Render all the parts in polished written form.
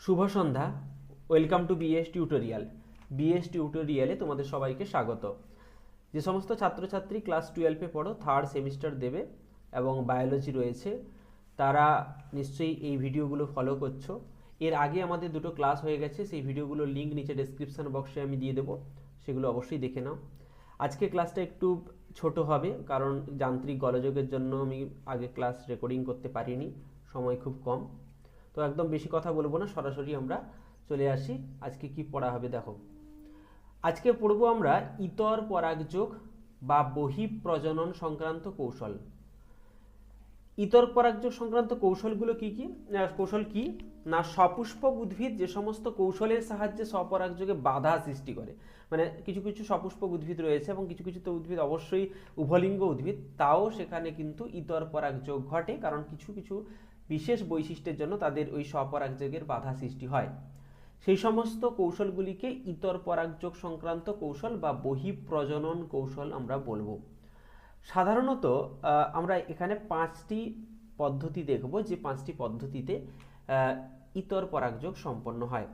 শুভ সন্ধ্যা। Welcome to BS tutorial. BS টিউটোরিয়ালে তোমাদের সবাইকে স্বাগত। যে সমস্ত ছাত্রছাত্রী ক্লাস 12-এ পড়ো, থার্ড সেমিস্টার দেবে এবং বায়োলজি রয়েছে, তারা নিশ্চয়ই এই ভিডিওগুলো ফলো করছো। এর আগে আমাদের দুটো ক্লাস হয়ে গেছে, সেই ভিডিওগুলোর লিঙ্ক নিচে ডেসক্রিপশন বক্সে আমি দিয়ে দেবো, সেগুলো অবশ্যই দেখে নাও। আজকে ক্লাসটা একটু ছোট হবে, কারণ যান্ত্রিক গোলযোগের জন্য আমি আগে ক্লাস রেকর্ডিং করতে পারিনি, সময় খুব কম। তো একদম বেশি কথা বলবো না, সরাসরি আমরা চলে আসি। আজকে কি পড়া হবে দেখো। আজকে পড়বো আমরা ইতর পরাগযোগ বা বহিঃপ্রজনন সংক্রান্ত কৌশল। ইতর পরাগযোগ সংক্রান্ত কৌশলগুলো কৌশল কি না, সপুষ্পক উদ্ভিদ যে সমস্ত কৌশলের সাহায্যে স্বপরাগযোগে বাধা সৃষ্টি করে, মানে কিছু কিছু সপুষ্পক উদ্ভিদ রয়েছে এবং কিছু কিছু তো উদ্ভিদ অবশ্যই উভলিঙ্গ উদ্ভিদ, তাও সেখানে কিন্তু ইতর পরাগযোগ ঘটে, কারণ কিছু কিছু বিশেষ বৈশিষ্ট্যের জন্য তাদের ওই স্বপরাগযোগের বাধা সৃষ্টি হয়। সেই সমস্ত কৌশলগুলিকে ইতর পরাগযোগ সংক্রান্ত কৌশল বা বহিঃপ্রজনন কৌশল আমরা বলবো। সাধারণত আমরা এখানে 5টি পদ্ধতি দেখব, যে 5টি পদ্ধতিতে ইতর পরাগযোগ সম্পন্ন হয়।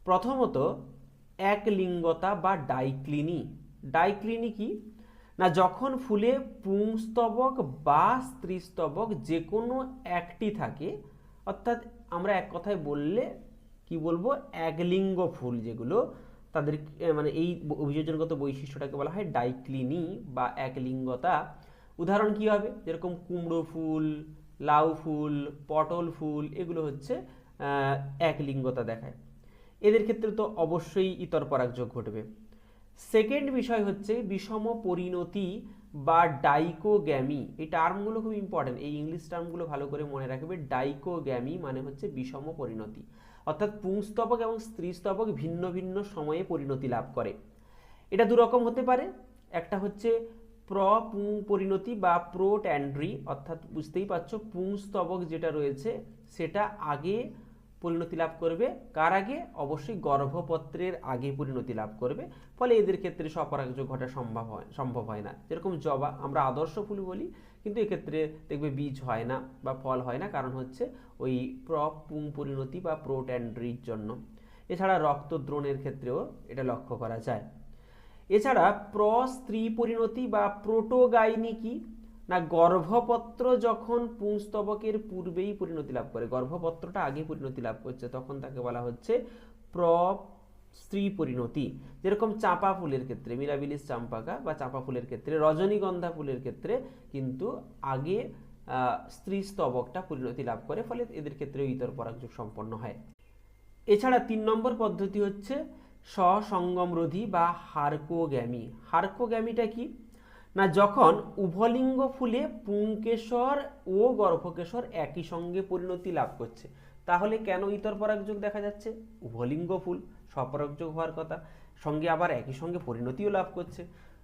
প্রথমত একলিঙ্গতা বা ডাইক্লিনি। ডাইক্লিনি কি না, যখন ফুলে পুংস্তবক বা স্ত্রীস্তবক যে কোনো একটি থাকে, অর্থাৎ আমরা এক কথায় বললে কি বলবো, একলিঙ্গ ফুল যেগুলো, তাদের মানে এই অভিযোজনগত বৈশিষ্ট্যটাকে বলা হয় ডাইক্লিনি বা একলিঙ্গতা। উদাহরণ কি হবে, যেরকম কুমড়ো ফুল, লাউ ফুল, পটল ফুল, এগুলো হচ্ছে একলিঙ্গতা দেখায়। এদের ক্ষেত্রে তো অবশ্যই ইতর পরাগযোগ ঘটবে। সেকেন্ড বিষয় হচ্ছে বিষম পরিণতি বা ডাইকোগ্যামি। এই টার্মগুলো খুব ইম্পর্টেন্ট, এই ইংলিশ টার্মগুলো ভালো করে মনে রাখবে। ডাইকোগ্যামি মানে হচ্ছে বিষম পরিণতি, অর্থাৎ পুংস্তবক এবং স্ত্রীস্তবক ভিন্ন ভিন্ন সময়ে পরিণতি লাভ করে। এটা দুরকম হতে পারে, একটা হচ্ছে পুং পরিণতি বা প্রোট্যান্ড্রি, অর্থাৎ বুঝতেই পারছো পুংস্তবক যেটা রয়েছে সেটা আগে পরিণতি লাভ করবে। কার আগে? অবশ্যই গর্ভপত্রের আগে পরিণতি লাভ করবে, ফলে এদের ক্ষেত্রে স্বপরাগযোগ ঘটা সম্ভব হয় না। যেরকম জবা আমরা আদর্শ ফুল বলি, কিন্তু এক্ষেত্রে দেখবে বীজ হয় না বা ফল হয় না, কারণ হচ্ছে ওই পুং পরিণতি বা প্রোট্যান্ড্রির জন্য। এছাড়া রক্তদ্রোণের ক্ষেত্রেও এটা লক্ষ্য করা যায়। এছাড়া স্ত্রী পরিণতি বা প্রোটোগাইনি কি না, গর্ভপত্র যখন পুংস্তবকের পূর্বেই পরিণতি লাভ করে, গর্ভপত্রটা আগে পরিণতি লাভ করছে, তখন তাকে বলা হচ্ছে স্ত্রী পরিণতি। যেরকম চাঁপা ফুলের ক্ষেত্রে, মিরাবিলিস চাম্পাকা বা চাঁপা ফুলের ক্ষেত্রে, রজনীগন্ধা ফুলের ক্ষেত্রে কিন্তু আগে স্ত্রী স্তবকটা পরিণতি লাভ করে, ফলে এদের ক্ষেত্রে ইতর পরাগযোগ সম্পন্ন হয়। এছাড়া 3 নম্বর পদ্ধতি হচ্ছে স্বসঙ্গমরোধী বা হার্কোগ্যামি। হার্কোগ্যামিটা কি না, যখন উভলিঙ্গ ফুলে পুংকেশর ও গর্ভকেশর একই সঙ্গে পরিণতি লাভ করছে। তাহলে কেন ইতর পরাগযোগ দেখা যাচ্ছে? উভলিঙ্গ ফুল, স্বপরাগযোগ হওয়ার কথা, সঙ্গে আবার একই সঙ্গে পরিণতিও লাভ করছে,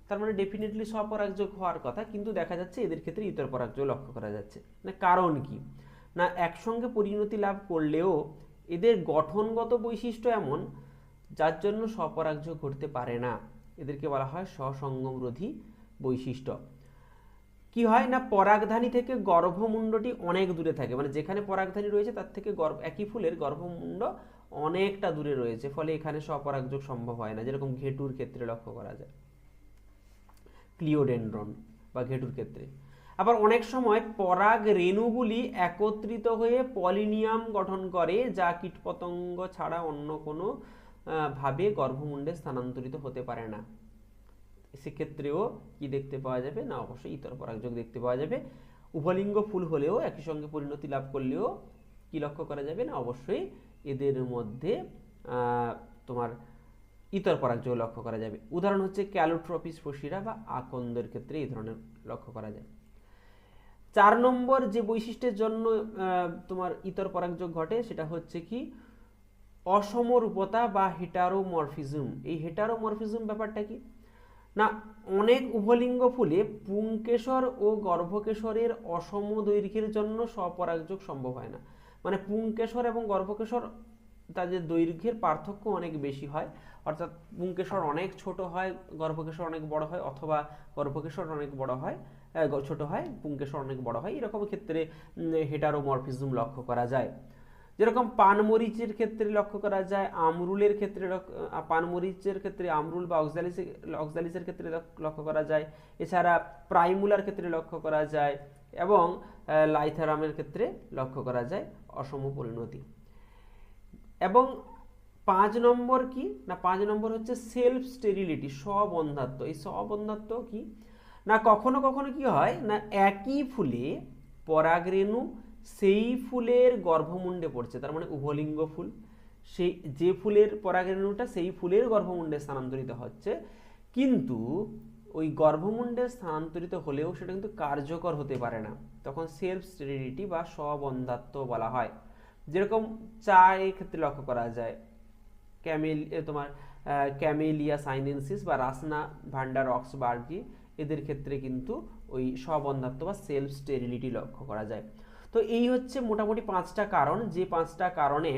তার মানে ডেফিনেটলি স্বপরাগযোগ হওয়ার কথা, কিন্তু দেখা যাচ্ছে এদের ক্ষেত্রে ইতর পরাগযোগ লক্ষ্য করা যাচ্ছে না। কারণ কি না, একসঙ্গে পরিণতি লাভ করলেও এদের গঠনগত বৈশিষ্ট্য এমন যার জন্য স্বপরাগযোগ ঘটতে পারে না, এদেরকে বলা হয় স্বসঙ্গমরোধী বৈশিষ্ট্য। কি হয় না, পরাগধানী থেকে গর্ভমুণ্ডটি অনেক দূরে থাকে, মানে যেখানে পরাগধানী রয়েছে তার থেকে একই ফুলের গর্ভমুণ্ড অনেকটা দূরে রয়েছে, ফলে এখানে স্বপরাগযোগ সম্ভব হয় না। যেরকম ঘেটুর ক্ষেত্রে লক্ষ্য করা যায়, ক্লিওডেন্ড্রন বা ঘেটুর ক্ষেত্রে। আবার অনেক সময় পরাগ রেণুগুলি একত্রিত হয়ে পলিনিয়াম গঠন করে, যা কীটপতঙ্গ ছাড়া অন্য কোনো ভাবে গর্ভমুণ্ডে স্থানান্তরিত হতে পারে না। সেক্ষেত্রেও কি দেখতে পাওয়া যাবে না, অবশ্যই ইতর পরাগযোগ দেখতে পাওয়া যাবে। উভলিঙ্গ ফুল হলেও একই সঙ্গে পরিণতি লাভ করলেও কি লক্ষ্য করা যাবে না, অবশ্যই এদের মধ্যে তোমার ইতর পরাগযোগ লক্ষ্য করা যাবে। উদাহরণ হচ্ছে ক্যালোট্রপিস ফসিরা বা আকন্দের ক্ষেত্রে এই ধরনের লক্ষ্য করা যায়। 4 নম্বর যে বৈশিষ্ট্যের জন্য তোমার ইতর পরাগযোগ ঘটে সেটা হচ্ছে কি অসমরূপতা বা হেটারোমরফিজম। এই হেটারোমরফিজম ব্যাপারটা কি না, অনেক উভলিঙ্গ ফুলে পুংকেশর ও গর্ভকেশরের অসম দৈর্ঘ্যের জন্য স্বপরাগযোগ সম্ভব হয় না। মানে পুংকেশর এবং গর্ভকেশর তাদের দৈর্ঘ্যের পার্থক্য অনেক বেশি হয়, অর্থাৎ পুংকেশর অনেক ছোট হয়, গর্ভকেশর অনেক বড় হয়, অথবা গর্ভকেশর অনেক বড় হয়, ছোট হয়, পুংকেশর অনেক বড় হয়, এরকম ক্ষেত্রে হেটারোমরফিজম লক্ষ্য করা যায়। যেরকম পানমরিচের ক্ষেত্রে লক্ষ্য করা যায়, আমরুলের ক্ষেত্রে পানমরিচের ক্ষেত্রে আমরুল বা অক্সালিসের ক্ষেত্রে লক্ষ্য করা যায়। এছাড়া প্রাইমুলার ক্ষেত্রে লক্ষ্য করা যায় এবং লাইথারামের ক্ষেত্রে লক্ষ্য করা যায় অসম পরিণতি। এবং 5 নম্বর কি না, 5 নম্বর হচ্ছে সেলফ স্টেরিলিটি, স্ববন্ধাত্ব। এই স্ববন্ধাত্ব কি না, কখনো কখনো কি হয় না, একই ফুলে পরাগরেণু সেই ফুলের গর্ভমুণ্ডে পড়ছে, তার মানে উভলিঙ্গ ফুল, সেই যে ফুলের পরাগরেণুটা সেই ফুলের গর্ভমুণ্ডে স্থানান্তরিত হচ্ছে, কিন্তু ওই গর্ভমুণ্ডে স্থানান্তরিত হলেও সেটা কিন্তু কার্যকর হতে পারে না, তখন সেলফ স্টেরিলিটি বা স্ববন্ধাত্ব বলা হয়। যেরকম চা এর ক্ষেত্রে লক্ষ্য করা যায়, ক্যামেলিয়া সাইনেনসিস বা রাসনা ভান্ডার অক্সবার্গি, এদের ক্ষেত্রে কিন্তু ওই স্ববন্ধাত্ব বা সেলফ স্টেরিলিটি লক্ষ্য করা যায়। তো এই হচ্ছে মোটামুটি 5টা কারণ, যে 5টা কারণে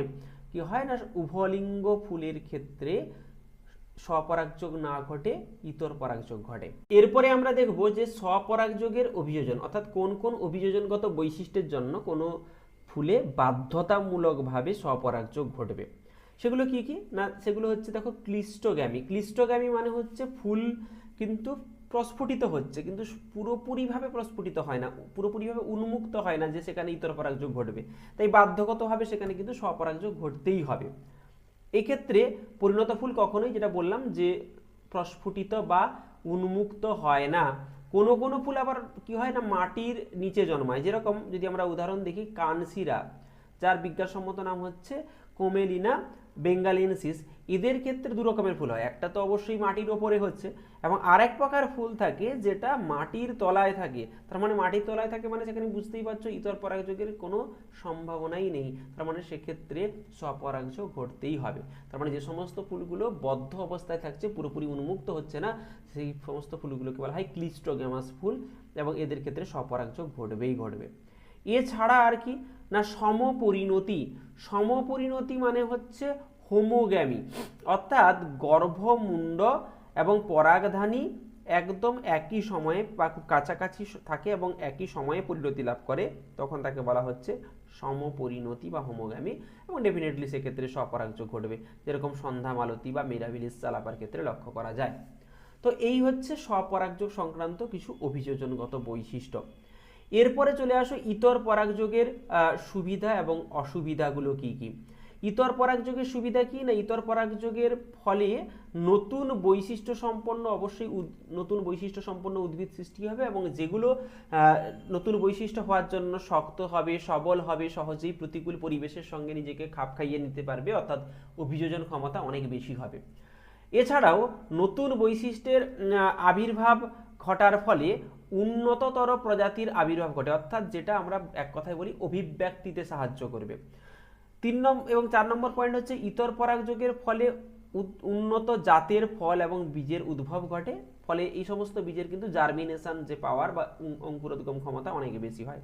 কি হয় না, উভলিঙ্গ ফুলের ক্ষেত্রে স্বপরাগযোগ না ঘটে, ইতর পরাগযোগ ঘটে। এরপরে আমরা দেখব যে স্বপরাগযোগের অভিযোজন, অর্থাৎ কোন কোন অভিযোজনগত বৈশিষ্ট্যের জন্য কোনো ফুলে বাধ্যতামূলকভাবে স্বপরাগযোগ ঘটবে। সেগুলো কি কি না, সেগুলো হচ্ছে দেখো ক্লিস্টোগ্যামি। ক্লিস্টোগ্যামি মানে হচ্ছে ফুল কিন্তু প্রস্ফুটিত হচ্ছে, কিন্তু পুরোপুরিভাবে প্রস্ফুটিত হয় না, পুরোপুরিভাবে উন্মুক্ত হয় না যে সেখানে ইতর পরাগযোগ ঘটবে, তাই বাধ্যগতভাবে সেখানে কিন্তু স্বপরাগযোগ ঘটতেই হবে। এক্ষেত্রে পরিণত ফুল কখনোই, যেটা বললাম যে প্রস্ফুটিত বা উন্মুক্ত হয় না। কোনো কোনো ফুল আবার কি হয় না, মাটির নিচে জন্মায়। যেরকম যদি আমরা উদাহরণ দেখি কানসিরা, যার বিজ্ঞানসম্মত নাম হচ্ছে কোমেলিনা বেঙ্গালিনসিস, এদের ক্ষেত্রে দু রকমের ফুল হয়, একটা তো অবশ্যই মাটির ওপরে হচ্ছে, এবং আরেক প্রকার ফুল থাকে যেটা মাটির তলায় থাকে। তার মানে মাটির তলায় থাকে মানে সেখানে বুঝতেই পারছো ইতর পরাগযোগের কোনো সম্ভাবনাই নেই, তার মানে সেক্ষেত্রে স্বপরাগযোগ ঘটতেই হবে। তার মানে যে সমস্ত ফুলগুলো বদ্ধ অবস্থায় থাকছে, পুরোপুরি উন্মুক্ত হচ্ছে না, সেই সমস্ত ফুলগুলোকে বলা হয় ক্লিস্টোগ্যামাস ফুল, এবং এদের ক্ষেত্রে স্বপরাগযোগ ঘটবেই ঘটবে। এছাড়া আর কি না, সমপরিণতি। সমপরিণতি মানে হচ্ছে হোমোগ্যামি, অর্থাৎ গর্ভমুণ্ড এবং পরাগধানী একদম একই সময়ে বা খুব কাছাকাছি থাকে এবং একই সময়ে পরিণতি লাভ করে, তখন তাকে বলা হচ্ছে সমপরিণতি বা হোমোগ্যামি, এবং ডেফিনেটলি সেক্ষেত্রে স্বপরাগযোগ ঘটবে, যেরকম সন্ধ্যা মালতী বা মিরাবিলিস চালাপার ক্ষেত্রে লক্ষ্য করা যায়। তো এই হচ্ছে স্বপরাগযোগ সংক্রান্ত কিছু অভিযোজনগত বৈশিষ্ট্য। এরপরে চলে আসো ইতর পরাগযোগের সুবিধা এবং অসুবিধাগুলো কি কি। ইতর পরাগযোগের সুবিধা কি না, ইতর পরাগযোগের ফলে নতুন বৈশিষ্ট্য সম্পন্ন, অবশ্যই নতুন বৈশিষ্ট্য সম্পন্ন উদ্ভিদ সৃষ্টি হবে, এবং যেগুলো নতুন বৈশিষ্ট্য হওয়ার জন্য শক্ত হবে, সবল হবে, সহজেই প্রতিকূল পরিবেশের সঙ্গে নিজেকে খাপ খাইয়ে নিতে পারবে, অর্থাৎ অভিযোজন ক্ষমতা অনেক বেশি হবে। এছাড়াও নতুন বৈশিষ্ট্যের আবির্ভাব ঘটার ফলে উন্নততর প্রজাতির আবির্ভাব ঘটে, অর্থাৎ যেটা আমরা এক কথায় বলি অভিব্যক্তিতে সাহায্য করবে। 3 নম্বর এবং 4 নম্বর পয়েন্ট হচ্ছে ইতর পরাগযোগের ফলে উন্নত জাতের ফল এবং বীজের উদ্ভব ঘটে, ফলে এই সমস্ত বীজের কিন্তু জার্মিনেশন যে পাওয়ার বা অঙ্কুরোদ্গম ক্ষমতা অনেক বেশি হয়,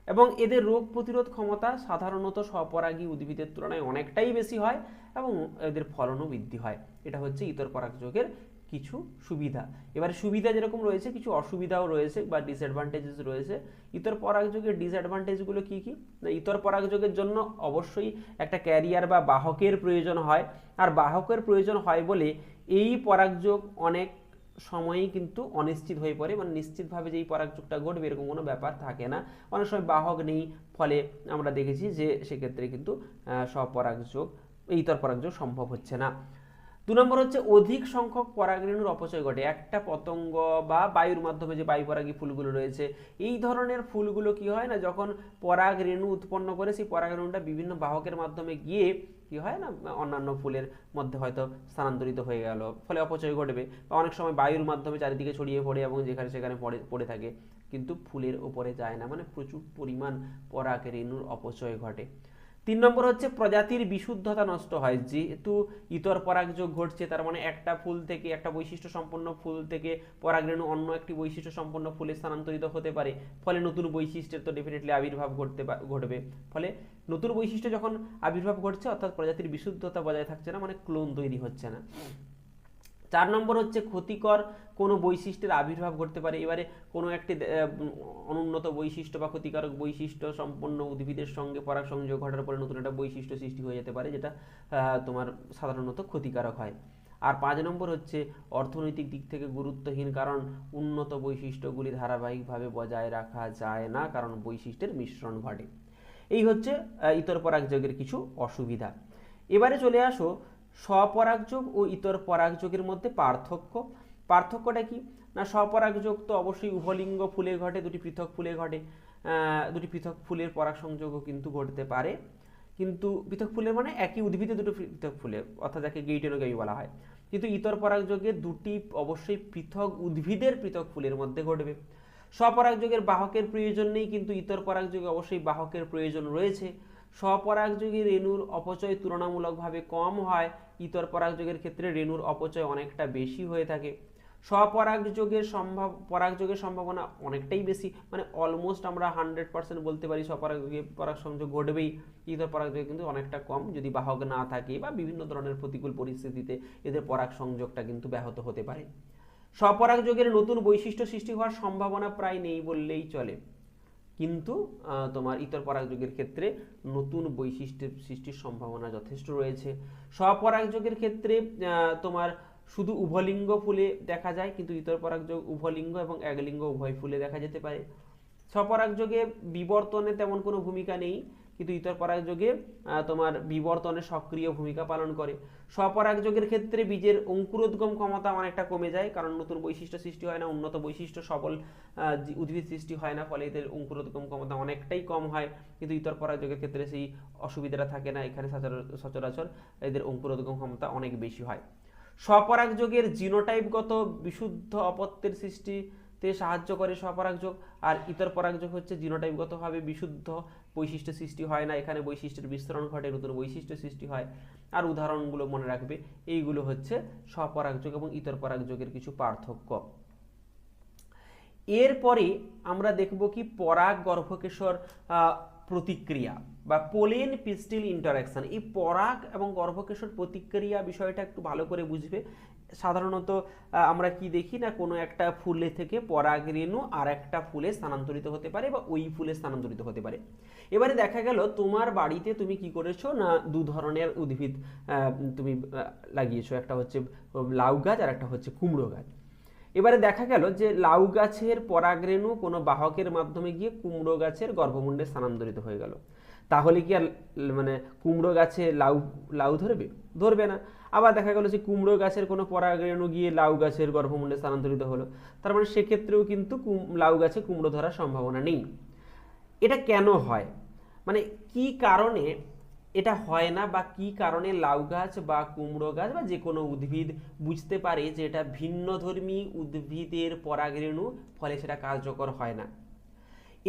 এবং এদের রোগ প্রতিরোধ ক্ষমতা সাধারণত স্বপরাগী উদ্ভিদের তুলনায় অনেকটাই বেশি হয়, এবং এদের ফলনও বৃদ্ধি হয়। এটা হচ্ছে ইতর পরাগযোগের কিছু সুবিধা। এবারে সুবিধা যেরকম রয়েছে, কিছু অসুবিধাও রয়েছে বা ডিসঅ্যাডভান্টেজেস রয়েছে। ইতর পরাগযোগের ডিসঅ্যাডভান্টেজগুলো কি কি না, ইতর পরাগযোগের জন্য অবশ্যই একটা ক্যারিয়ার বা বাহকের প্রয়োজন হয়, আর বাহকের প্রয়োজন হয় বলে এই পরাগযোগ অনেক সময়ই কিন্তু অনিশ্চিত হয়ে পড়ে, মানে নিশ্চিতভাবে যে এই পরাগযোগটা ঘটবে এরকম কোনো ব্যাপার থাকে না। অনেক সময় বাহক নেই, ফলে আমরা দেখেছি যে সেক্ষেত্রে কিন্তু স্বপরাগযোগ, ইতর পরাগযোগ সম্ভব হচ্ছে না। 2 নম্বর হচ্ছে অধিক সংখ্যক পরাগরেণুর অপচয় ঘটে। একটা পতঙ্গ বা বায়ুর মাধ্যমে যে বায়ুপরাগী ফুলগুলো রয়েছে, এই ধরনের ফুলগুলো কি হয় না, যখন পরাগরেণু উৎপন্ন করে সেই পরাগরেণুটা বিভিন্ন বাহকের মাধ্যমে গিয়ে কি হয় না, অন্যান্য ফুলের মধ্যে হয়তো স্থানান্তরিত হয়ে গেল, ফলে অপচয় ঘটবে। বা অনেক সময় বায়ুর মাধ্যমে চারিদিকে ছড়িয়ে পড়ে এবং যেখানে সেখানে পড়ে থাকে, কিন্তু ফুলের উপরে যায় না, মানে প্রচুর পরিমাণ পরাগরেণুর অপচয় ঘটে। 3 নম্বর হচ্ছে প্রজাতির বিশুদ্ধতা নষ্ট হয়। যেহেতু ইতর পরাগযোগ ঘটছে, তার মানে একটা ফুল থেকে, একটা বৈশিষ্ট্য সম্পন্ন ফুল থেকে পরাগরেণু অন্য একটি বৈশিষ্ট্য সম্পন্ন ফুলে স্থানান্তরিত হতে পারে, ফলে নতুন বৈশিষ্ট্যের তো ডেফিনেটলি আবির্ভাব ঘটবে। ফলে নতুন বৈশিষ্ট্য যখন আবির্ভাব ঘটছে, অর্থাৎ প্রজাতির বিশুদ্ধতা বজায় থাকছে না, মানে ক্লোন তৈরি হচ্ছে না। 4 নম্বর হচ্ছে ক্ষতিকর কোনো বৈশিষ্ট্যের আবির্ভাব ঘটতে পারে। এবারে কোনো একটি অনুন্নত বৈশিষ্ট্য বা ক্ষতিকারক বৈশিষ্ট্য সম্পন্ন উদ্ভিদের সঙ্গে পরাগ সংযোগ ঘটার পরে নতুন একটা বৈশিষ্ট্য সৃষ্টি হয়ে যেতে পারে, যেটা তোমার সাধারণত ক্ষতিকারক হয়। আর 5 নম্বর হচ্ছে অর্থনৈতিক দিক থেকে গুরুত্বহীন, কারণ উন্নত বৈশিষ্ট্যগুলি ধারাবাহিকভাবে বজায় রাখা যায় না, কারণ বৈশিষ্ট্যের মিশ্রণ ঘটে। এই হচ্ছে ইতর পরাগযোগের কিছু অসুবিধা। এবারে চলে আসো স্বপরাগযোগ ও ইতর পরাগযোগের মধ্যে পার্থক্য। পার্থক্যটা কি না, স্বপরাগযোগ তো অবশ্যই উভলিঙ্গ ফুলে ঘটে, দুটি পৃথক ফুলে ঘটে। দুটি পৃথক ফুলের পরাগ সংযোগও কিন্তু ঘটতে পারে, কিন্তু পৃথক ফুলের মানে একই উদ্ভিদে দুটো পৃথক ফুলে, অর্থাৎ যাকে গেইটেনোগামী বলা হয়। কিন্তু ইতর পরাগযোগে দুটি অবশ্যই পৃথক উদ্ভিদের পৃথক ফুলের মধ্যে ঘটবে। স্বপরাগযোগের বাহকের প্রয়োজন নেই, কিন্তু ইতর পরাগযোগে অবশ্যই বাহকের প্রয়োজন রয়েছে। স্বপরাগযোগী রেণুর অপচয় তুলনামূলকভাবে কম হয়, ইতর পরাগযোগের ক্ষেত্রে রেণুর অপচয় অনেকটা বেশি হয়ে থাকে। স্বপরাগযোগের পরাগযোগের সম্ভাবনা অনেকটাই বেশি, মানে অলমোস্ট আমরা 100% বলতে পারি স্বপরাগযোগে পরাগ সংযোগ ঘটবেই। ইতর পরাগযোগে কিন্তু অনেকটা কম, যদি বাহক না থাকে বা বিভিন্ন ধরনের প্রতিকূল পরিস্থিতিতে এদের পরাগ সংযোগটা কিন্তু ব্যাহত হতে পারে। স্বপরাগযোগের নতুন বৈশিষ্ট্য সৃষ্টি হওয়ার সম্ভাবনা প্রায় নেই বললেই চলে, কিন্তু তোমার ইতর পরাগযোগের ক্ষেত্রে নতুন বৈশিষ্ট্যের সৃষ্টির সম্ভাবনা যথেষ্ট রয়েছে। স্বপরাগযোগের ক্ষেত্রে তোমার শুধু উভলিঙ্গ ফুলে দেখা যায়, কিন্তু ইতর পরাগযোগ উভলিঙ্গ এবং একলিঙ্গ উভয় ফুলে দেখা যেতে পারে। স্বপরাগযোগে বিবর্তনে তেমন কোনো ভূমিকা নেই, কিন্তু ইতর পরাগযোগে তোমার বিবর্তনে সক্রিয় ভূমিকা পালন করে। স্বপরাগযোগের ক্ষেত্রে বীজের অঙ্কুরোদ্গম ক্ষমতা অনেকটা কমে যায়, কারণ নতুন বৈশিষ্ট্য সৃষ্টি হয় না, উন্নত বৈশিষ্ট্য সবল উদ্ভিদ সৃষ্টি হয় না, ফলে এদের অঙ্কুরোদ্গম ক্ষমতা অনেকটাই কম হয়। কিন্তু ইতর পরাগযোগের ক্ষেত্রে সেই অসুবিধাটা থাকে না, এখানে সচরাচর এদের অঙ্কুরোদ্গম ক্ষমতা অনেক বেশি হয়। স্বপরাগযোগের জিনোটাইপগত বিশুদ্ধ অপত্যের সৃষ্টিতে সাহায্য করে স্বপরাগযোগ, আর ইতর পরাগযোগ হচ্ছে জিনোটাইপগতভাবে বিশুদ্ধ বৈশিষ্ট্য সৃষ্টি হয় না, এখানে বৈশিষ্ট্যের বিস্তরণ ঘটে, নতুন বৈশিষ্ট্য সৃষ্টি হয়। আর উদাহরণগুলো মনে রাখবে, এইগুলো হচ্ছে স্বপরাগযোগ এবং ইতর পরাগযোগের কিছু পার্থক্য। এরপরে আমরা দেখব কি পরাগ গর্ভকেশর প্রতিক্রিয়া বা পোলেন পিস্টিল ইন্টারাকশন। এই পরাগ এবং গর্ভকেশর প্রতিক্রিয়া বিষয়টা একটু ভালো করে বুঝবে। সাধারণত আমরা কি দেখি না, কোনো একটা ফুলে থেকে পরাগ রেণু আর একটা ফুলে স্থানান্তরিত হতে পারে বা ওই ফুলে স্থানান্তরিত হতে পারে। এবারে দেখা গেল তোমার বাড়িতে তুমি কি করেছো না, দু ধরনের উদ্ভিদ তুমি লাগিয়েছো, একটা হচ্ছে লাউ গাছ আর একটা হচ্ছে কুমড়ো গাছ। এবারে দেখা গেল যে লাউ গাছের পরাগরেণু কোনো বাহকের মাধ্যমে গিয়ে কুমড়ো গাছের গর্ভমুণ্ডে স্থানান্তরিত হয়ে গেল, তাহলে কি আর মানে কুমড়ো গাছে লাউ ধরবে না। আবার দেখা গেল যে কুমড়ো গাছের কোনো পরাগরেণু গিয়ে লাউ গাছের গর্ভমুণ্ডে স্থানান্তরিত হলো, তার মানে সেক্ষেত্রেও কিন্তু লাউ গাছে কুমড়ো ধরার সম্ভাবনা নেই। এটা কেন হয়, মানে কি কারণে এটা হয় না, বা কি কারণে লাউ গাছ বা কুমড়ো গাছ বা যে কোনো উদ্ভিদ বুঝতে পারে যে এটা ভিন্নধর্মী উদ্ভিদের পরাগরেণু, ফলে সেটা কার্যকর হয় না।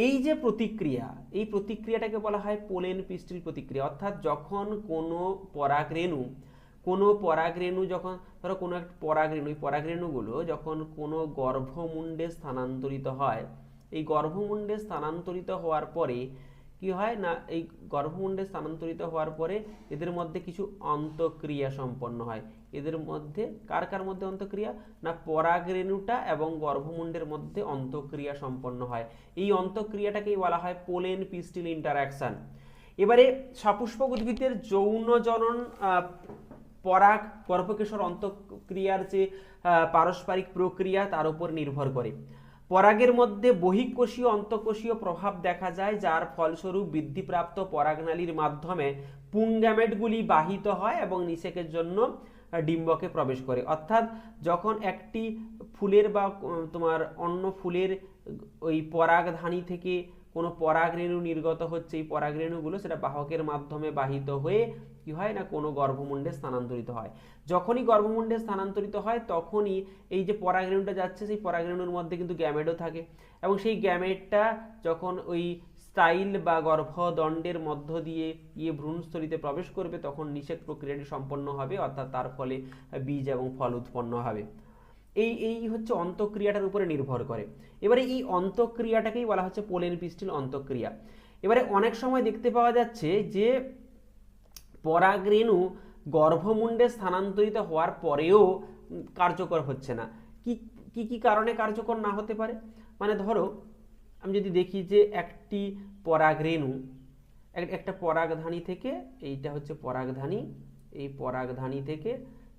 এই যে প্রতিক্রিয়া, এই প্রতিক্রিয়াটাকে বলা হয় পোলেন পিস্টিল প্রতিক্রিয়া। অর্থাৎ যখন কোনো পরাগরেণু যখন ধরো কোনো একটা পরাগরেণু, এই পরাগরেণুগুলো যখন কোনো গর্ভমুণ্ডে স্থানান্তরিত হয়, এই গর্ভমুণ্ডে স্থানান্তরিত হওয়ার পরে কি হয় না, এই গর্ভমুণ্ডে স্থানান্তরিত হওয়ার পরে এদের মধ্যে কিছু অন্তঃক্রিয়া সম্পন্ন হয়। এদের মধ্যে কার মধ্যে অন্তঃক্রিয়া না, পরাগরেণুটা এবং গর্ভমুণ্ডের মধ্যে অন্তঃক্রিয়া সম্পন্ন হয়। এই অন্তঃক্রিয়াটাকেই বলা হয় পোলেন পিস্টিল ইন্টারাকশন। এবারে সপুষ্পক উদ্ভিদের যৌন জনন পরাগ গর্ভকেশর অন্তঃক্রিয়ার যে পারস্পরিক প্রক্রিয়া তার উপর নির্ভর করে। পরাগের মধ্যে বহিঃকোষীয় অন্তঃকোষীয় প্রভাব দেখা যায়, যার ফলস্বরূপ বৃদ্ধিপ্রাপ্ত পরাগনালীর মাধ্যমে পুংগ্যামেটগুলি বাহিত হয় এবং নিষেকের জন্য ডিম্বকে প্রবেশ করে। অর্থাৎ যখন একটি ফুলের বা তোমার অন্য ফুলের ওই পরাগধানী থেকে কোনো পরাগরেণু নির্গত হচ্ছে, এই পরাগরেণুগুলো সেটা বাহকের মাধ্যমে বাহিত হয়ে কি হয় না, কোনো গর্ভমুণ্ডে স্থানান্তরিত হয়। যখনই গর্ভমুণ্ডে স্থানান্তরিত হয় তখনই এই যে পরাগরেণুটা যাচ্ছে, সেই পরাগরেণুর মধ্যে কিন্তু গ্যামেটও থাকে, এবং সেই গ্যামেটটা যখন ওই স্টাইল বা গর্ভদণ্ডের মধ্য দিয়ে ভ্রূণস্থলিতে প্রবেশ করবে, তখন নিষেক প্রক্রিয়াটি সম্পন্ন হবে, অর্থাৎ তার ফলে বীজ এবং ফল উৎপন্ন হবে। এই হচ্ছে অন্তঃক্রিয়াটার উপরে নির্ভর করে। এবারে এই অন্তঃক্রিয়াটাকেই বলা হচ্ছে পোলেন পিস্টিল অন্তঃক্রিয়া। এবারে অনেক সময় দেখতে পাওয়া যাচ্ছে যে পরাগরেণু গর্ভমুণ্ডে স্থানান্তরিত হওয়ার পরেও কার্যকর হচ্ছে না। কি কি কি কারণে কার্যকর না হতে পারে? মানে ধরো আমি যদি দেখি যে একটি পরাগরেণু একটা পরাগধানী থেকে, এইটা হচ্ছে পরাগধানী, এই পরাগধানী থেকে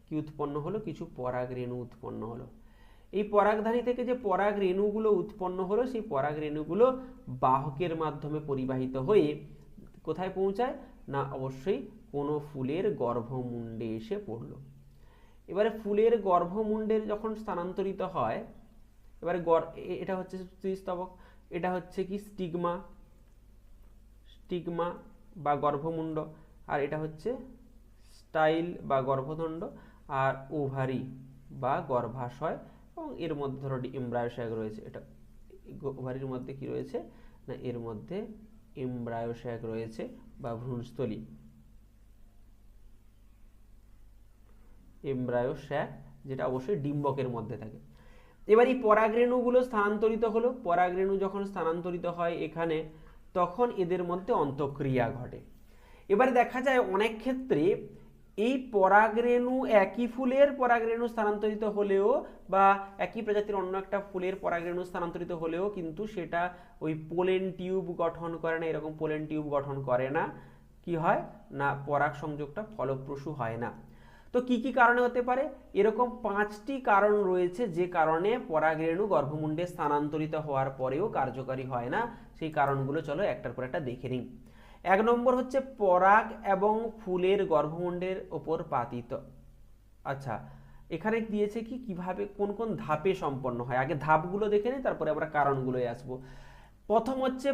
কি উৎপন্ন হলো? কিছু পরাগরেণু উৎপন্ন হলো। এই পরাগধানী থেকে যে পরাগরেণুগুলো উৎপন্ন হলো, সেই পরাগরেণুগুলো বাহকের মাধ্যমে পরিবাহিত হয়ে কোথায় পৌঁছায়? না অবশ্যই কোনো ফুলের গর্ভমুণ্ডে এসে পড়লো। এবারে ফুলের গর্ভমুণ্ডে যখন স্থানান্তরিত হয়, এবারে এটা হচ্ছে স্ত্রীস্তবক, এটা হচ্ছে কি স্টিগমা, স্টিগমা বা গর্ভমুণ্ড, আর এটা হচ্ছে স্টাইল বা গর্ভদণ্ড, আর ওভারি বা গর্ভাশয়, এবং এর মধ্যে ধরো এমব্রায়ো স্যাক রয়েছে। এটা ওভারির মধ্যে কি রয়েছে? না এর মধ্যে এমব্রায়ো স্যাক রয়েছে বা ভ্রূণস্থলী, এমব্রায়ো স্যাক, যেটা অবশ্যই ডিম্বকের মধ্যে থাকে। এবার এই পরাগরেণুগুলো স্থানান্তরিত হলো, পরাগরেণু যখন স্থানান্তরিত হয় এখানে, তখন এদের মধ্যে অন্তঃক্রিয়া ঘটে। এবারে দেখা যায় অনেক ক্ষেত্রে এই পরাগরেণু একই ফুলের পরাগরেণু স্থানান্তরিত হলেও, বা একই প্রজাতির অন্য একটা ফুলের পরাগরেণু স্থানান্তরিত হলেও কিন্তু সেটা ওই পোলেন টিউব গঠন করে না, এরকম পোলেন টিউব গঠন করে না। কি হয়? না পরাগ সংযোগটা ফলপ্রসূ হয় না। তো কি কি কারণে হতে পারে? এরকম 5টি কারণ রয়েছে যে কারণে পরাগরেণু গর্ভমুণ্ডে স্থানান্তরিত হওয়ার পরেও কার্যকারী হয় না। সেই কারণগুলো চলো একটার পর একটা দেখে নিই। 1 নম্বর হচ্ছে পরাগ এবং ফুলের গর্ভমুণ্ডের ওপর পাতিত। আচ্ছা, এখানে দিয়েছে কি কিভাবে কোন কোন ধাপে সম্পন্ন হয়, আগে ধাপগুলো দেখে নিই, তারপরে আমরা কারণগুলোয় আসবো। প্রথম হচ্ছে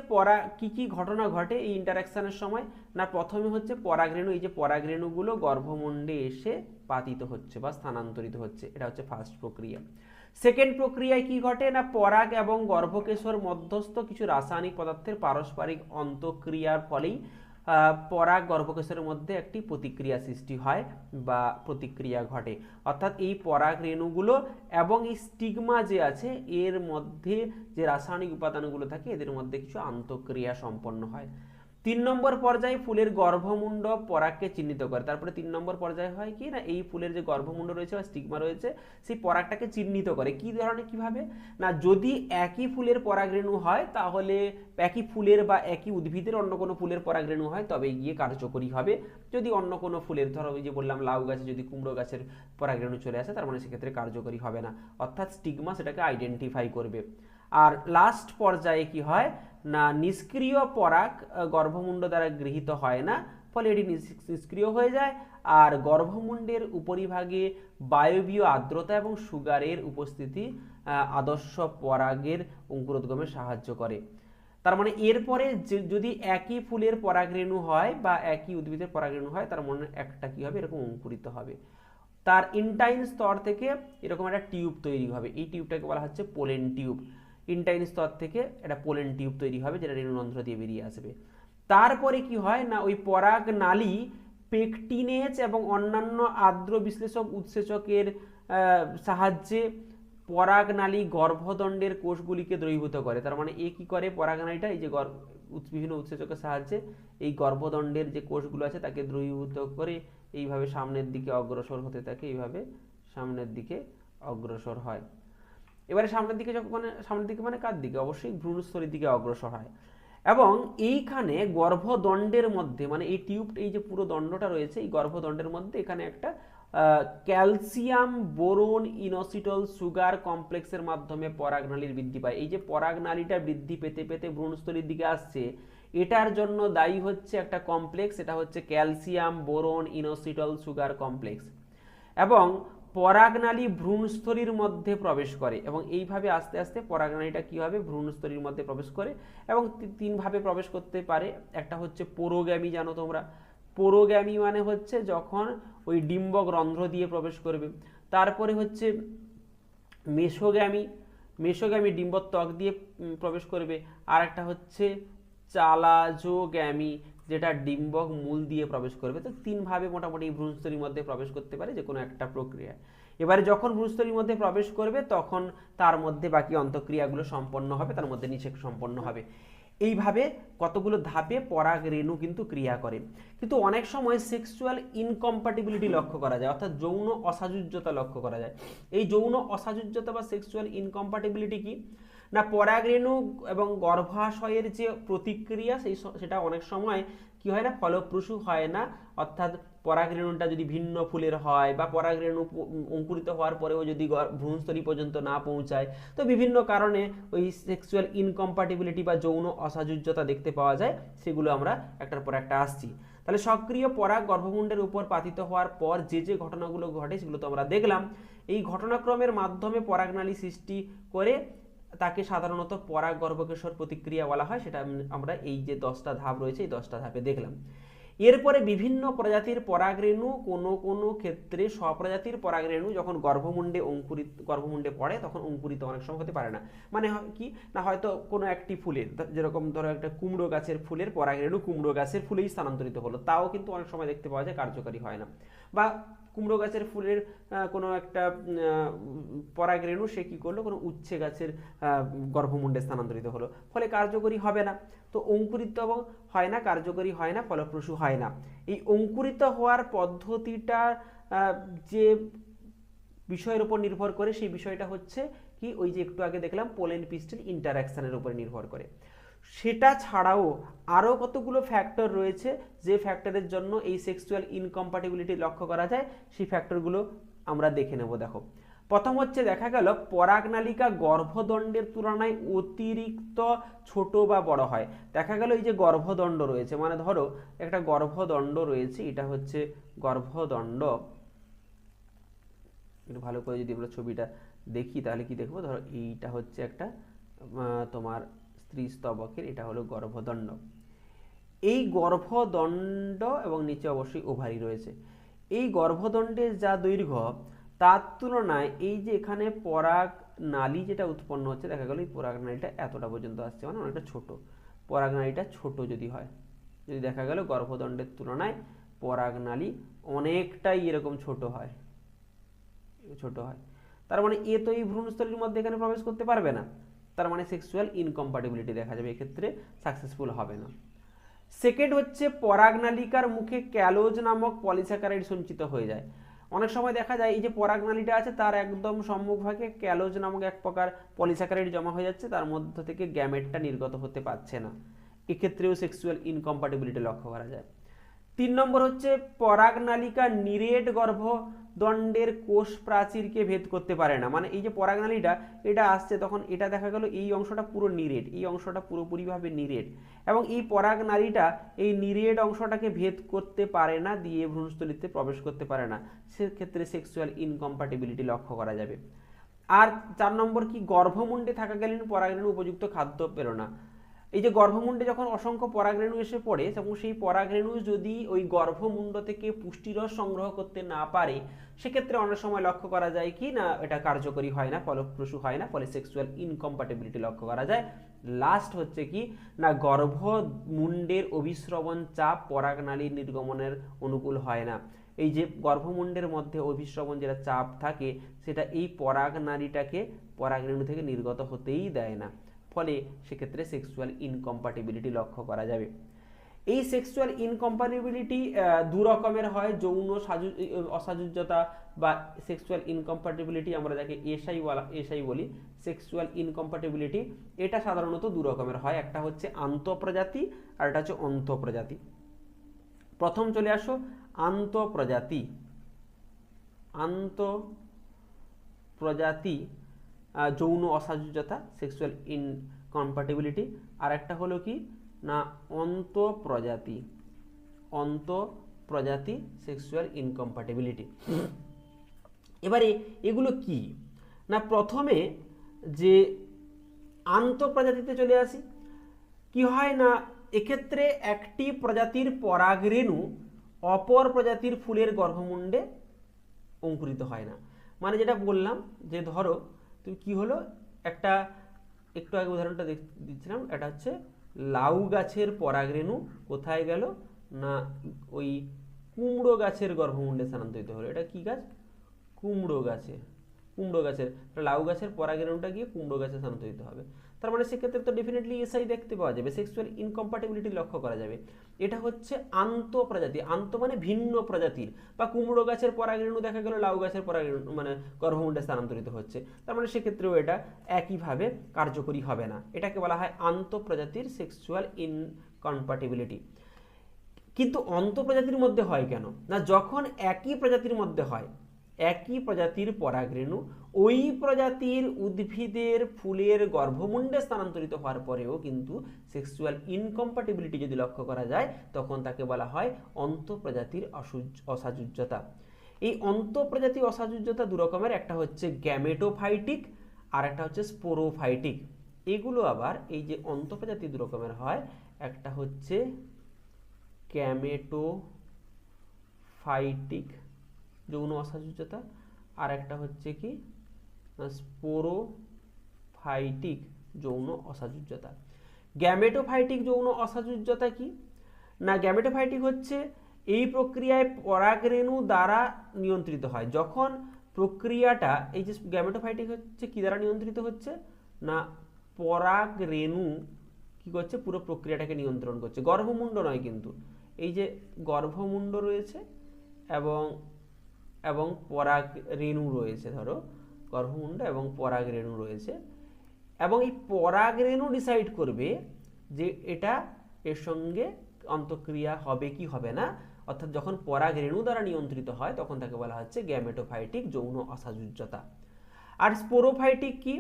কি কি ঘটনা ঘটে এই ইন্টারাকশনের সময়? না প্রথমে হচ্ছে পরাগরেণু, এই যে পরাগরেণুগুলো গর্ভমুণ্ডে এসে পাতিত হচ্ছে বা স্থানান্তরিত হচ্ছে, এটা হচ্ছে ফার্স্ট প্রক্রিয়া। সেকেন্ড প্রক্রিয়ায় কি ঘটে? না পরাগ এবং গর্ভকেশর মধ্যস্থ কিছু রাসায়নিক পদার্থের পারস্পরিক অন্তঃক্রিয়ার ফলেই পরাগ গর্ভকেশরের মধ্যে একটি প্রতিক্রিয়া সৃষ্টি হয় বা প্রতিক্রিয়া ঘটে। অর্থাৎ এই পরাগ রেণুগুলো এবং এই স্টিগমা যে আছে এর মধ্যে যে রাসায়নিক উপাদানগুলো থাকে এদের মধ্যে কিছু আন্তঃক্রিয়া সম্পন্ন হয়। 3 নম্বর পর্যায়ে ফুলের গর্ভমুণ্ড পরাগকে চিহ্নিত করে। তারপরে 3 নম্বর পর্যায়ে হয় কি না এই ফুলের যে গর্ভমুণ্ড রয়েছে বা স্টিগমা রয়েছে সেই পরাগটাকে চিহ্নিত করে। কি ধরনের? কিভাবে? না যদি একই ফুলের পরাগরেণু হয়, তাহলে একই ফুলের বা একই উদ্ভিদের অন্য কোনো ফুলের পরাগরেণু হয় তবে গিয়ে কার্যকরী হবে। যদি অন্য কোনো ফুলের, ধরো ওই যে বললাম লাউ গাছে যদি কুমড়ো গাছের পরাগরেণু চলে আসে, তার মানে সেক্ষেত্রে কার্যকরী হবে না। অর্থাৎ স্টিগমা সেটাকে আইডেন্টিফাই করবে। আর লাস্ট পর্যায়ে কি হয়? না নিষ্ক্রিয় পরাগ গর্ভমুণ্ড দ্বারা গৃহীত হয় না, ফলে এটি নিষ্ক্রিয় হয়ে যায়। আর গর্ভমুণ্ডের উপরিভাগে বায়বীয় আর্দ্রতা এবং সুগারের উপস্থিতি আদর্শ পরাগের অঙ্কুরোদ্গমে সাহায্য করে। তার মানে এরপরে যদি একই ফুলের পরাগরেণু হয় বা একই উদ্ভিদের পরাগরেণু হয়, তার মানে একটা কি হবে? এরকম অঙ্কুরিত হবে। তার ইনটাইন স্তর থেকে এরকম একটা টিউব তৈরি হবে, এই টিউবটাকে বলা হচ্ছে পোলেন টিউব। ইনটাইন স্তর থেকে একটা পোলেন টিউব তৈরি হবে যেটা রেণুরন্ধ্র দিয়ে বেরিয়ে আসবে। তারপরে কি হয়? না ওই পরাগ নালী পেকটিনেজ এবং অন্যান্য আর্দ্র বিশ্লেষক উৎসেচকের সাহায্যে পরাগনালী গর্ভদণ্ডের কোষগুলিকে দ্রবীভূত করে। তার মানে এ কি করে? পরাগনালীটা এই যে বিভিন্ন উৎসেচকের সাহায্যে এই গর্ভদণ্ডের যে কোষগুলো আছে তাকে দ্রবীভূত করে এইভাবে সামনের দিকে অগ্রসর হতে থাকে, এইভাবে সামনের দিকে অগ্রসর হয়। এবারে সামনের দিকে যখন সামনের দিকে মানে কার দিকে? অবশ্যই ভ্রূণস্থলীর দিকে অগ্রসর হয়। এবং এইখানে গর্ভদণ্ডের মধ্যে, মানে এই টিউব, এই যে পুরো দণ্ডটা রয়েছে এই গর্ভদণ্ডের মধ্যে এখানে একটা ক্যালসিয়াম বোরন ইনোসিটল সুগার কমপ্লেক্সের মাধ্যমে পরাগনালীর বৃদ্ধি পায়। এই যে পরাগনালীটা বৃদ্ধি পেতে পেতে ভ্রূণস্থলীর দিকে আসছে, এটার জন্য দায়ী হচ্ছে একটা কমপ্লেক্স, এটা হচ্ছে calcium boron inositol sugar complex. এবং পরাগনালী ভ্রূণস্থলীর মধ্যে প্রবেশ করে এবং এইভাবে আস্তে আস্তে পরাগনালীটা কি হবে? ভ্রূণস্থলীর মধ্যে প্রবেশ করে এবং 3 ভাবে প্রবেশ করতে পারে। একটা হচ্ছে পোরোগ্যামি, জানো তোমরা? পোরোগ্যামি মানে হচ্ছে যখন ওই ডিম্বক রন্ধ্র দিয়ে প্রবেশ করবে। তারপরে হচ্ছে মেসোগ্যামি, মেসোগ্যামি ডিম্বক ত্বক দিয়ে প্রবেশ করবে। আর একটা হচ্ছে চালাজোগ্যামি, যেটা ডিম্বক মূল দিয়ে প্রবেশ করবে। তো 3 ভাবে মোটামুটি ভ্রূণস্থলীর মধ্যে প্রবেশ করতে পারে যে কোনো একটা প্রক্রিয়া। এবারে যখন ভ্রূণস্থলীর মধ্যে প্রবেশ করবে তখন তার মধ্যে বাকি অন্তঃক্রিয়াগুলো সম্পন্ন হবে, তার মধ্যে নিষেক সম্পন্ন হবে। এইভাবে কতগুলো ধাপে পরাগরেণু কিন্তু ক্রিয়া করে। কিন্তু অনেক সময় সেক্সুয়াল ইনকম্প্যাটিবিলিটি লক্ষ্য করা যায়, অর্থাৎ যৌন অসাযুজ্যতা লক্ষ্য করা যায়। এই যৌন অসাযুজ্যতা বা সেক্সুয়াল ইনকম্প্যাটিবিলিটি কি না, পরাগরেণু এবং গর্ভাশয়ের যে প্রতিক্রিয়া সেটা অনেক সময় কি হয় না, ফলপ্রসূ হয় না। অর্থাৎ পরাগরেণুটা যদি ভিন্ন ফুলের হয় বা পরাগরেণু অঙ্কুরিত হওয়ার পরেও যদি ভ্রূণস্থলী পর্যন্ত না পৌঁছায়, তো বিভিন্ন কারণে ওই সেক্সুয়াল ইনকম্প্যাটিবিলিটি বা যৌন অসাযুজ্যতা দেখতে পাওয়া যায়। সেগুলো আমরা একটার পর একটা আসছি। তাহলে সক্রিয় পরাগ গর্ভমুণ্ডের উপর পাতিত হওয়ার পর যে ঘটনাগুলো ঘটে সেগুলো তো আমরা দেখলাম। এই ঘটনাক্রমের মাধ্যমে পরাগনালী সৃষ্টি করে তাকে সাধারণত পরাগ গর্ভকেশর প্রতিক্রিয়া বলা হয়। সেটা আমরা এই যে 10টা ধাপ রয়েছে এই 10টা ধাপে দেখলাম। এরপরে বিভিন্ন প্রজাতির পরাগরেণু কোনো ক্ষেত্রে স্বপ্রজাতির পরাগরেণু যখন গর্ভমুণ্ডে পড়ে তখন অঙ্কুরিত অনেক সময় হতে পারে না। মানে কি না, হয়তো কোনো একটি ফুলের, যেরকম ধরো একটা কুমড়ো গাছের ফুলের পরাগরেণু কুমড়ো গাছের ফুলেই স্থানান্তরিত হলো, তাও কিন্তু অনেক সময় দেখতে পাওয়া যায় কার্যকরী হয় না। বা কুমড়ো গাছের ফুলের কোনো একটা পরাগরেণু সে কী করলো, কোনো উচ্ছে গাছের গর্ভমুণ্ডে স্থানান্তরিত হলো, ফলে কার্যকরী হবে না। তো অঙ্কুরিত হয় না, কার্যকরী হয় না, ফলপ্রসূ হয় না। এই অঙ্কুরিত হওয়ার পদ্ধতিটা যে বিষয়ের উপর নির্ভর করে, সেই বিষয়টা হচ্ছে কি, ওই যে একটু আগে দেখলাম পোলেন পিস্টের ইন্টারাকশনের উপর নির্ভর করে। সেটা ছাড়াও আরও কতগুলো ফ্যাক্টর রয়েছে যে ফ্যাক্টরের জন্য এই সেক্সুয়াল ইনকম্প্যাটিবিলিটি লক্ষ্য করা যায়। সেই ফ্যাক্টরগুলো আমরা দেখে নেব। দেখো, প্রথম হচ্ছে দেখা গেল পরাগনালিকা গর্ভদণ্ডের তুলনায় অতিরিক্ত ছোট বা বড় হয়। দেখা গেল এই যে গর্ভদণ্ড রয়েছে, মানে ধরো একটা গর্ভদণ্ড রয়েছে, এটা হচ্ছে গর্ভদণ্ড। একটু ভালো করে যদি আমরা ছবিটা দেখি তাহলে কি দেখবো, ধরো এইটা হচ্ছে একটা তোমার স্ত্রী স্তবকের, এটা হলো গর্ভদণ্ড। এই গর্ভদণ্ড এবং নিচে অবশ্যই ওভারি রয়েছে। এই গর্ভদণ্ডের যা দৈর্ঘ্য তার তুলনায় এই যে এখানে পরাগ নালী যেটা উৎপন্ন হচ্ছে, দেখা গেল এই পরাগ নালীটা এতটা পর্যন্ত আসছে, মানে অনেকটা ছোট। পরাগ নালীটা ছোট যদি হয়, যদি দেখা গেল গর্ভদণ্ডের তুলনায় পরাগ নালী অনেকটাই এরকম ছোট হয়, তার মানে এ তো এই ভ্রূণস্থলীর মধ্যে এখানে প্রবেশ করতে পারবে না। তার মানে সেক্সুয়াল ইনকম্প্যাটিবিলিটি দেখা যাবে, এক্ষেত্রে সাকসেসফুল হবে না। সেকেন্ড হচ্ছে পরাগনালিকার মুখে ক্যালোজ নামক পলিস্যাকারাইড সঞ্চিত হয়ে যায়। অনেক সময় দেখা যায় এই যে পরাগনালীটা আছে তার একদম সম্মুখভাগে ক্যালোজ নামক এক প্রকার পলিস্যাকারাইড জমা হয়ে যাচ্ছে, তার মধ্য থেকে গ্যামেটটা নির্গত হতে পারছে না। এক্ষেত্রেও সেক্সুয়াল ইনকম্প্যাটিবিলিটি লক্ষ্য করা যায়। 3 নম্বর হচ্ছে পরাগনালিকা নিরেট গর্ভদণ্ডের কোষ প্রাচীরকে ভেদ করতে পারে না। মানে এই যে পরাগনালীটা এটা আসছে, তখন এটা দেখা গেল এই অংশটা পুরো নিরেট, এই অংশটা পুরোপুরিভাবে নিরেট, এবং এই পরাগনালীটা এই নিরেট অংশটাকে ভেদ করতে পারে না, দিয়ে ভ্রূণস্থলীতে প্রবেশ করতে পারে না। সেক্ষেত্রে সেক্সুয়াল ইনকম্প্যাটিবিলিটি লক্ষ্য করা যাবে। আর 4 নম্বর কি, গর্ভমুণ্ডে থাকাকালীন পরাগরেণু উপযুক্ত খাদ্য পেল না। এই যে গর্ভমুণ্ডে যখন অসংখ্য পরাগরেণু এসে পড়ে, এবং সেই পরাগরেণু যদি ওই গর্ভমুণ্ড থেকে পুষ্টিরস সংগ্রহ করতে না পারে, সেক্ষেত্রে অনেক সময় লক্ষ্য করা যায় কি না, এটা কার্যকরী হয় না, ফলপ্রসূ হয় না, ফলে সেক্সুয়াল ইনকম্প্যাটিবিলিটি লক্ষ্য করা যায়। লাস্ট হচ্ছে কি না, গর্ভমুণ্ডের অভিস্রবণ চাপ পরাগনালীর নির্গমনের অনুকূল হয় না। এই যে গর্ভমুণ্ডের মধ্যে অভিস্রবণ যেটা চাপ থাকে, সেটা এই পরাগনালীটাকে পরাগরেণু থেকে নির্গত হতেই দেয় না, ফলে সেক্ষেত্রে সেক্সুয়াল ইনকম্প্যাটিবিলিটি লক্ষ্য করা যাবে। এই সেক্সুয়াল ইনকম্প্যাটিবিলিটি দু রকমের হয়, যৌন অসাযুজ্যতা বা সেক্সুয়াল ইনকম্প্যাটিবিলিটি আমরা যাকে এসআই বলি, সেক্সুয়াল ইনকম্প্যাটিবিলিটি, এটা সাধারণত দু রকমের হয়। একটা হচ্ছে আন্তঃপ্রজাতি আর একটা হচ্ছে অন্তঃপ্রজাতি। প্রথম চলে আসো আন্তঃপ্রজাতি। আন্তঃপ্রজাতি যৌন অসাযুজ্যতা, সেক্সুয়াল ইনকম্প্যাটিবিলিটি। আর একটা হলো কি না অন্তঃপ্রজাতি, অন্তঃপ্রজাতি সেক্সুয়াল ইনকম্প্যাটিবিলিটি। এবারে এগুলো কি না, প্রথমে যে আন্তঃপ্রজাতিতে চলে আসি, কি হয় না, এক্ষেত্রে একটি প্রজাতির পরাগরেণু অপর প্রজাতির ফুলের গর্ভমুণ্ডে অঙ্কুরিত হয় না। মানে যেটা বললাম যে ধরো তুমি কি হলো, একটা একটু আগে উদাহরণটা দিচ্ছিলাম, এটা হচ্ছে লাউ গাছের পরাগরেণু কোথায় গেল না, ওই কুমড়ো গাছের গর্ভমুণ্ডে স্থানান্তরিত হলো। এটা কি গাছ, কুমড়ো গাছের। লাউ গাছের পরাগরেণুটা গিয়ে কুমড়ো গাছে স্থানান্তরিত হবে। তার মানে সেক্ষেত্রে তো ডেফিনেটলি এসআই দেখতে পাওয়া যাবে, সেক্সুয়াল ইনকম্প্যাটিবিলিটি লক্ষ্য করা যাবে। এটা হচ্ছে আন্তঃপ্রজাতি, আন্ত মানে ভিন্ন প্রজাতির, বা কুমড়ো গাছের পরাগরেণু দেখা গেল লাউ গাছের পরাগরেণু মানে গর্ভমুণ্ডে স্থানান্তরিত হচ্ছে, তার মানে সেক্ষেত্রেও এটা একইভাবে কার্যকরী হবে না। এটাকে বলা হয় আন্তঃপ্রজাতির সেক্সুয়াল ইনকম্প্যাটিবিলিটি। কিন্তু অন্তঃপ্রজাতির মধ্যে হয় কেন না, যখন একই প্রজাতির মধ্যে হয়, একই প্রজাতির পরাগরেণু ওই প্রজাতির উদ্ভিদের ফুলের গর্ভমুণ্ডে স্থানান্তরিত হওয়ার পরেও কিন্তু সেক্সুয়াল ইনকম্প্যাটিবিলিটি যদি লক্ষ্য করা যায়, তখন তাকে বলা হয় অন্তঃপ্রজাতির অসাযুজ্যতা। এই অন্তঃপ্রজাতি অসাযুজ্যতা দু রকমের, একটা হচ্ছে গ্যামেটোফাইটিক আর একটা হচ্ছে স্পোরোফাইটিক। এগুলো আবার এই যে অন্তঃপ্রজাতি দু রকমের হয়, একটা হচ্ছে গ্যামেটোফাইটিক যৌন অসাযুজ্যতা, আর একটা হচ্ছে কি স্পোরোফাইটিক যৌন অসাযুজ্যতা। গ্যামেটোফাইটিক যৌন অসাযুজ্যতা কি না, গ্যামেটোফাইটিক হচ্ছে এই প্রক্রিয়ায় পরাগরেণু দ্বারা নিয়ন্ত্রিত হয়। যখন প্রক্রিয়াটা এই যে গ্যামেটোফাইটিক হচ্ছে কি দ্বারা নিয়ন্ত্রিত হচ্ছে না, পরাগরেণু কি করছে, পুরো প্রক্রিয়াটাকে নিয়ন্ত্রণ করছে। গর্ভমুণ্ড নয় কিন্তু, এই যে গর্ভমুণ্ড রয়েছে এবং এবং পরাগরেণু রয়েছে, ধরো গর্ভমুণ্ড এবং পরাগরেণু রয়েছে, এবং এই পরাগরেণু ডিসাইড করবে যে এটা এর সঙ্গে অন্তঃক্রিয়া হবে কি হবে না। অর্থাৎ যখন পরাগরেণু দ্বারা নিয়ন্ত্রিত হয় তখন তাকে বলা হচ্ছে গ্যামেটোফাইটিক যৌন অসাযুজ্যতা। আর স্পোরোফাইটিক কি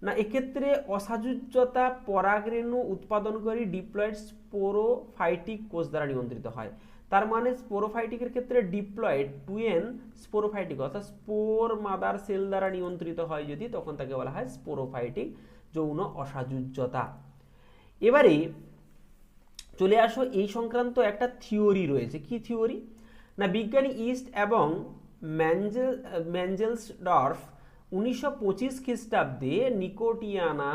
না, এক্ষেত্রে অসাযুজ্যতা পরাগরেণু উৎপাদনকারী ডিপ্লয়েড স্পোরোফাইটিক কোষ দ্বারা নিয়ন্ত্রিত হয়। তার মানে স্পোরোফাইটিকের ক্ষেত্রে ডিপ্লয়েড টুয়েন স্পোরোফাইটিক অর্থাৎ স্পোর মাদার সেল দ্বারা নিয়ন্ত্রিত হয় যদি, তখন তাকে বলা হয় স্পোরোফাইটিক যৌন অসাযুজ্যতা। এবারে চলে আসো এই সংক্রান্ত একটা থিওরি রয়েছে। কি থিওরি না, বিজ্ঞানী ইস্ট এবং ম্যাঞ্জেলসডর্ফ 1925 খ্রিস্টাব্দে নিকোটিয়ানা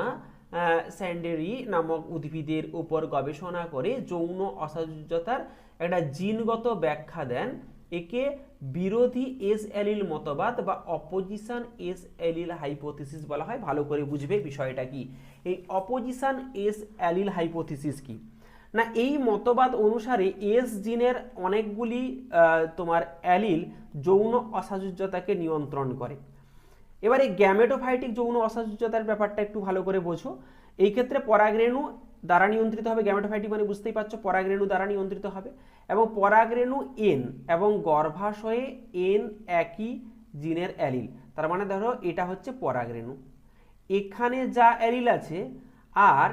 স্যান্ডেরি নামক উদ্ভিদের উপর গবেষণা করে যৌন অসাযুজ্যতার একটা জিনগত ব্যাখ্যা দেন। একে বিরোধী এস অ্যালিল মতবাদ বা অপোজিশন এস অ্যালিল হাইপোথিসিস বলা হয়। ভালো করে বুঝবে বিষয়টা কি। এই অপোজিশন এস অ্যালিল হাইপোথিসিস কি না, এই মতবাদ অনুসারে এস জিনের অনেকগুলি তোমার অ্যালিল যৌন অসাযুজ্যতাকে নিয়ন্ত্রণ করে। এবারে গ্যামেটোফাইটিক যৌন অসাযুজ্যতার ব্যাপারটা একটু ভালো করে বোঝো। এই ক্ষেত্রে পরাগরেণু দ্বারা নিয়ন্ত্রিত হবে, গ্যামেটোফাইটিক মানে বুঝতেই পারছো পরাগরেণু দ্বারা নিয়ন্ত্রিত হবে, এবং পরাগরেণু এন এবং গর্ভাশয়ে এন একই জিনের অ্যালিল। তার মানে ধরো এটা হচ্ছে পরাগরেণু, এখানে যা অ্যালিল আছে আর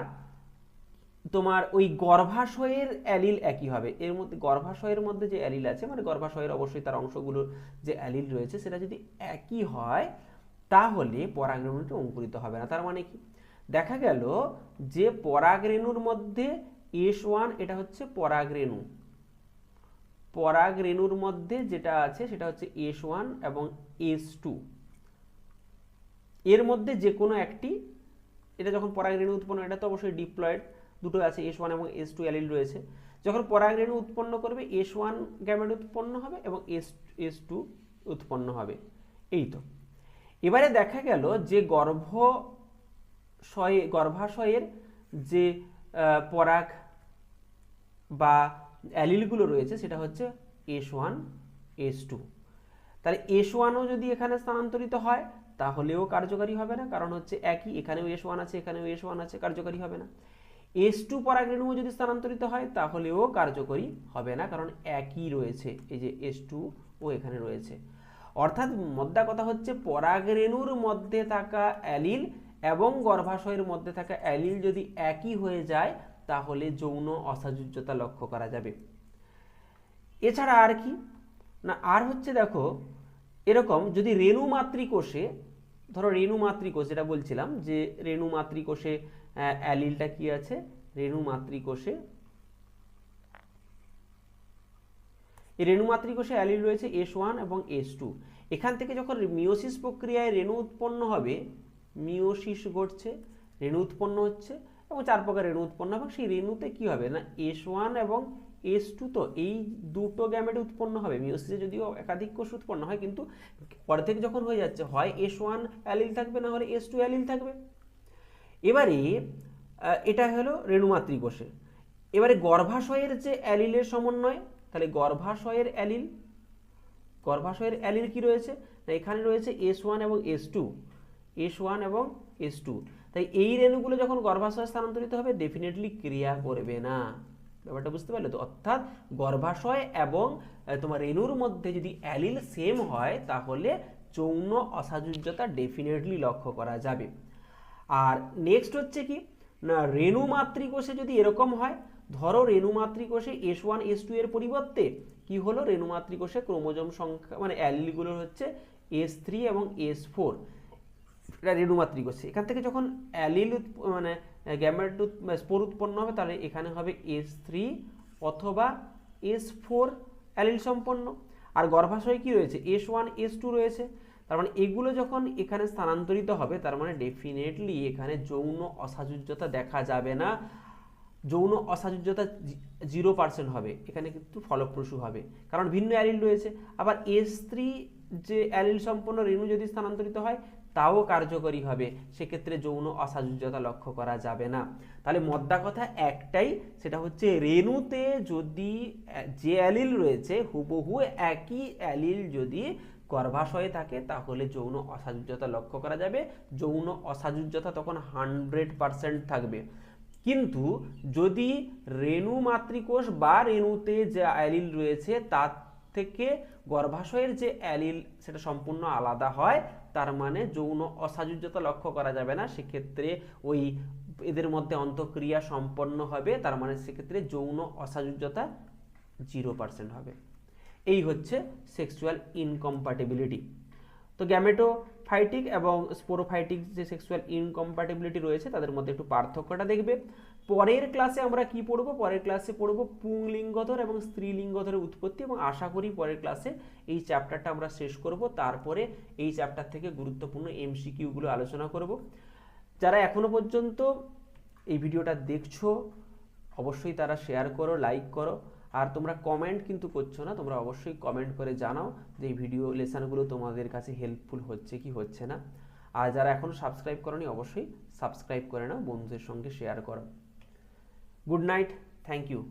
তোমার ওই গর্ভাশয়ের অ্যালিল একই হবে। এর মধ্যে গর্ভাশয়ের মধ্যে যে অ্যালিল আছে মানে গর্ভাশয়ের অবশ্যই তার অংশগুলোর যে অ্যালিল রয়েছে সেটা যদি একই হয় তাহলে পরাগরেণুটি অঙ্কুরিত হবে না। তার মানে কি দেখা গেল যে পরাগরেণুর মধ্যে S1 এটা হচ্ছে পরাগরেণু, পরাগরেণুর মধ্যে যেটা আছে সেটা হচ্ছে S1 এবং S2, এর মধ্যে যে কোনো একটি, এটা যখন পরাগরেণু উৎপন্ন, এটা তো অবশ্যই ডিপ্লয়েড দুটো আছে, S1 এবং S2 অ্যালিল রয়েছে। যখন পরাগরেণু উৎপন্ন করবে S1 গ্যামেট উৎপন্ন হবে এবং S2 উৎপন্ন হবে। এই তো এবারে দেখা গেল যে গর্ভাশয়ের যে পরাগ বা অ্যালিলগুলো রয়েছে সেটা হচ্ছে S1 S2। তাহলে S1ও যদি এখানে স্থানান্তরিত হয় তাহলেও কার্যকারী হবে না, কারণ হচ্ছে একই, এখানেও S1 আছে এখানেও S1 আছে, কার্যকারী হবে না। S2 পরাগরেণুও যদি স্থানান্তরিত হয় তাহলেও কার্যকরী হবে না, কারণ একই রয়েছে, এই যে S2 ও এখানে রয়েছে। অর্থাৎ মোদ্দা কথা হচ্ছে পরাগরেণুর মধ্যে থাকা অ্যালিল এবং গর্ভাশয়ের মধ্যে থাকা অ্যালিল যদি একই হয়ে যায় তাহলে যৌন অসাযুজ্যতা লক্ষ্য করা যাবে। এছাড়া আর কি না, আর হচ্ছে দেখো এরকম যদি রেণু মাতৃকোষে, ধরো রেণু মাতৃকোষ যেটা বলছিলাম যে রেণু মাতৃকোষে অ্যালিলটা কি আছে, রেণু মাতৃকোষে এই রেণু মাতৃকোষে অ্যালিল রয়েছে S1 এবং S2। এখান থেকে যখন মিওসিস প্রক্রিয়ায় রেণু উৎপন্ন হবে, মিওসিস ঘটছে, রেণু উৎপন্ন হচ্ছে এবং 4 প্রকার রেণু উৎপন্ন হবে। সেই রেণুতে কি হবে না S1 এবং S2, তো এই দুটো গ্যামেট উৎপন্ন হবে। মিওসিসে যদিও একাধিক কোষ উৎপন্ন হয় কিন্তু অর্ধেক যখন হয়ে যাচ্ছে হয় S1 অ্যালিল থাকবে না হলে S2 অ্যালিল থাকবে। এবারে এটা হলো রেণুমাতৃ কোষে। এবারে গর্ভাশয়ের যে অ্যালিলের সমন্বয়, তাহলে গর্ভাশয়ের অ্যালিল কি রয়েছে না, এখানে রয়েছে S1 এবং S1 এবং S2। তাই এই রেণুগুলো যখন গর্ভাশয়ে স্থানান্তরিত হবে ডেফিনেটলি ক্রিয়া করবে না। ব্যাপারটা বুঝতে পারলে তো? অর্থাৎ গর্ভাশয় এবং তোমার রেণুর মধ্যে যদি অ্যালিল সেম হয় তাহলে যৌন অসাজুজ্যতা ডেফিনেটলি লক্ষ্য করা যাবে। আর নেক্সট হচ্ছে কি না, রেণু মাতৃকোষে যদি এরকম হয়, ধরো রেণু মাতৃকোষে S1 S2 এর পরিবর্তে কি হলো, রেণু মাতৃকোষে ক্রোমোজোম সংখ্যা মানে অ্যালিলগুলো হচ্ছে S3 এবং S4, এটা রেণু মাতৃকোষে। এখান থেকে যখন অ্যালিল মানে গ্যামেট স্পোর উৎপন্ন হবে তাহলে এখানে হবে S3 অথবা S4 অ্যালিল সম্পন্ন। আর গর্ভাশয়ে কি রয়েছে, S1 S2 রয়েছে। তার মানে এগুলো যখন এখানে স্থানান্তরিত হবে তার মানে ডেফিনেটলি এখানে যৌন অসাজুজ্যতা দেখা যাবে না, যৌন অসাজুজ্যতা 0% হবে, এখানে কিন্তু ফলপ্রসূ হবে, কারণ ভিন্ন অ্যালিল রয়েছে। আবার S3 যে অ্যালিল সম্পন্ন রেণু যদি স্থানান্তরিত হয় তাও কার্যকরী হবে, সেক্ষেত্রে যৌন অসাজুজ্যতা লক্ষ্য করা যাবে না। তাহলে মোদ্দা কথা একটাই, সেটা হচ্ছে রেণুতে যদি যে অ্যালিল রয়েছে হুবহু একই অ্যালিল যদি গর্ভাশয়ে থাকে তাহলে যৌন অসাজুজ্যতা লক্ষ্য করা যাবে, যৌন অসাজুজ্যতা তখন 100% থাকবে। কিন্তু যদি রেণু মাতৃকোষ বা রেণুতে যে অ্যালিল রয়েছে তার থেকে গর্ভাশয়ের যে অ্যালিল সেটা সম্পূর্ণ আলাদা হয়, তার মানে যৌন অসাজুজ্যতা লক্ষ্য করা যাবে না, সেক্ষেত্রে ওই এদের মধ্যে অন্তঃক্রিয়া সম্পন্ন হবে, তার মানে সেক্ষেত্রে যৌন অসাজুজ্যতা 0% হবে। এই হচ্ছে সেক্সুয়াল ইনকম্প্যাটিবিলিটি। তো গ্যামেটোফাইটিক এবং স্পোরোফাইটিক যে সেক্সুয়াল ইনকম্প্যাটিবিলিটি রয়েছে তাদের মধ্যে একটু পার্থক্যটা দেখবে। পরের ক্লাসে আমরা কি পড়বো, পরের ক্লাসে পড়বো পুংলিঙ্গধর এবং স্ত্রীলিঙ্গধরের উৎপত্তি, এবং আশা করি পরের ক্লাসে এই চ্যাপ্টারটা আমরা শেষ করব, তারপরে এই চ্যাপ্টার থেকে গুরুত্বপূর্ণ এমসিকিউগুলো আলোচনা করব। যারা এখনো পর্যন্ত এই ভিডিওটা দেখছো অবশ্যই তারা শেয়ার করো, লাইক করো। আর তোমরা কমেন্ট কিন্তু করছো না, তোমরা অবশ্যই কমেন্ট করে জানাও যে এই ভিডিও লেসনগুলো তোমাদের কাছে হেল্পফুল হচ্ছে কি হচ্ছে না। আর যারা এখনো সাবস্ক্রাইব করোনি অবশ্যই সাবস্ক্রাইব করে নাও, বন্ধুদের সঙ্গে শেয়ার করো। Good night, thank you.